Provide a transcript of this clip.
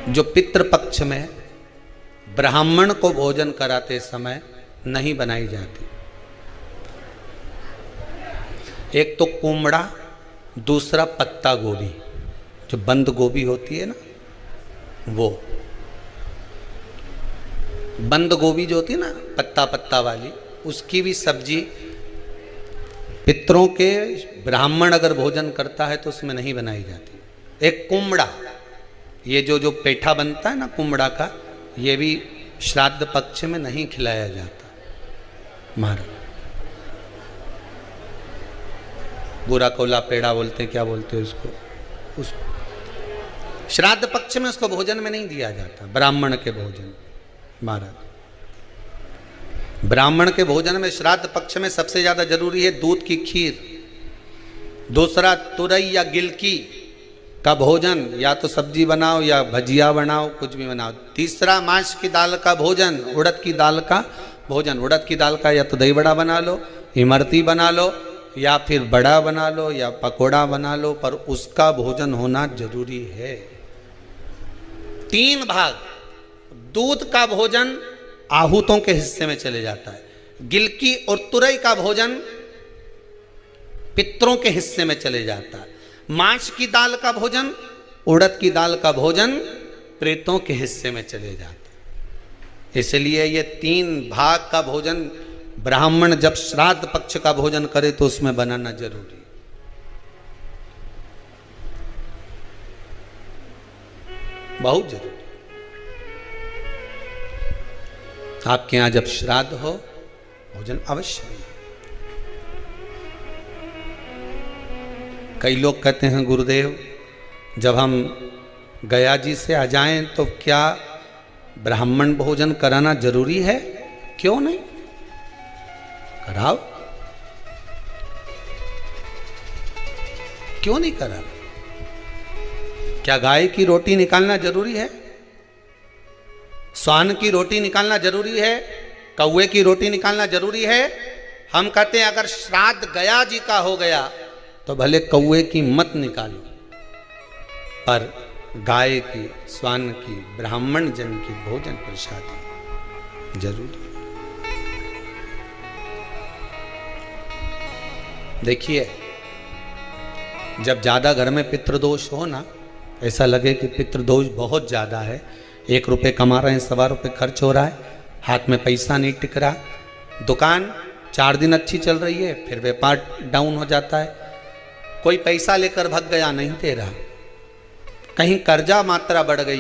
जो पितृपक्ष में ब्राह्मण को भोजन कराते समय नहीं बनाई जाती। एक तो कुमड़ा, दूसरा पत्ता गोभी, जो बंद गोभी होती है ना, वो बंद गोभी जो होती है ना पत्ता पत्ता वाली, उसकी भी सब्जी पितरों के ब्राह्मण अगर भोजन करता है तो उसमें नहीं बनाई जाती। एक कुमड़ा, ये जो पेठा बनता है ना कुमड़ा का, ये भी श्राद्ध पक्ष में नहीं खिलाया जाता। महाराज बुरा कोला पेड़ा बोलते हैं, क्या बोलते हैं उसको श्राद्ध पक्ष में उसको भोजन में नहीं दिया जाता। ब्राह्मण के भोजन, महाराज ब्राह्मण के भोजन में श्राद्ध पक्ष में सबसे ज्यादा जरूरी है दूध की खीर, दूसरा तुरई या गिलकी का भोजन, या तो सब्जी बनाओ या भजिया बनाओ, कुछ भी बनाओ। तीसरा मांस की दाल का भोजन, उड़द की दाल का भोजन। उड़द की दाल का या तो दही बड़ा बना लो, इमरती बना लो, या फिर बड़ा बना लो, या पकोड़ा बना लो, पर उसका भोजन होना जरूरी है। 3 भाग दूध का भोजन आहूतों के हिस्से में चले जाता है, गिलकी और तुरई का भोजन पितरों के हिस्से में चले जाता है, मांस की दाल का भोजन, उड़द की दाल का भोजन प्रेतों के हिस्से में चले जाता है। इसलिए ये 3 भाग का भोजन ब्राह्मण जब श्राद्ध पक्ष का भोजन करे तो उसमें बनाना जरूरी। बहुत जरूरी। आपके यहां जब श्राद्ध हो भोजन अवश्य नहीं। कई लोग कहते हैं गुरुदेव जब हम गया जी से आ जाएं तो क्या ब्राह्मण भोजन कराना जरूरी है? क्यों नहीं, कराओ, क्यों नहीं करा? क्या गाय की रोटी निकालना जरूरी है? स्वान की रोटी निकालना जरूरी है? कौवे की रोटी निकालना जरूरी है? हम कहते हैं अगर श्राद्ध गया जी का हो गया तो भले कौवे की मत निकालो, पर गाय की, स्वान की, ब्राह्मण जन की भोजन प्रसादी जरूरी। देखिए जब ज्यादा घर में पितृदोष हो ना, ऐसा लगे कि पितृदोष बहुत ज्यादा है, 1 रुपये कमा रहे हैं, 1.25 रुपये खर्च हो रहा है, हाथ में पैसा नहीं टिक रहा, दुकान 4 दिन अच्छी चल रही है, फिर व्यापार डाउन हो जाता है, कोई पैसा लेकर भग गया नहीं दे रहा, कहीं कर्जा मात्रा बढ़ गई,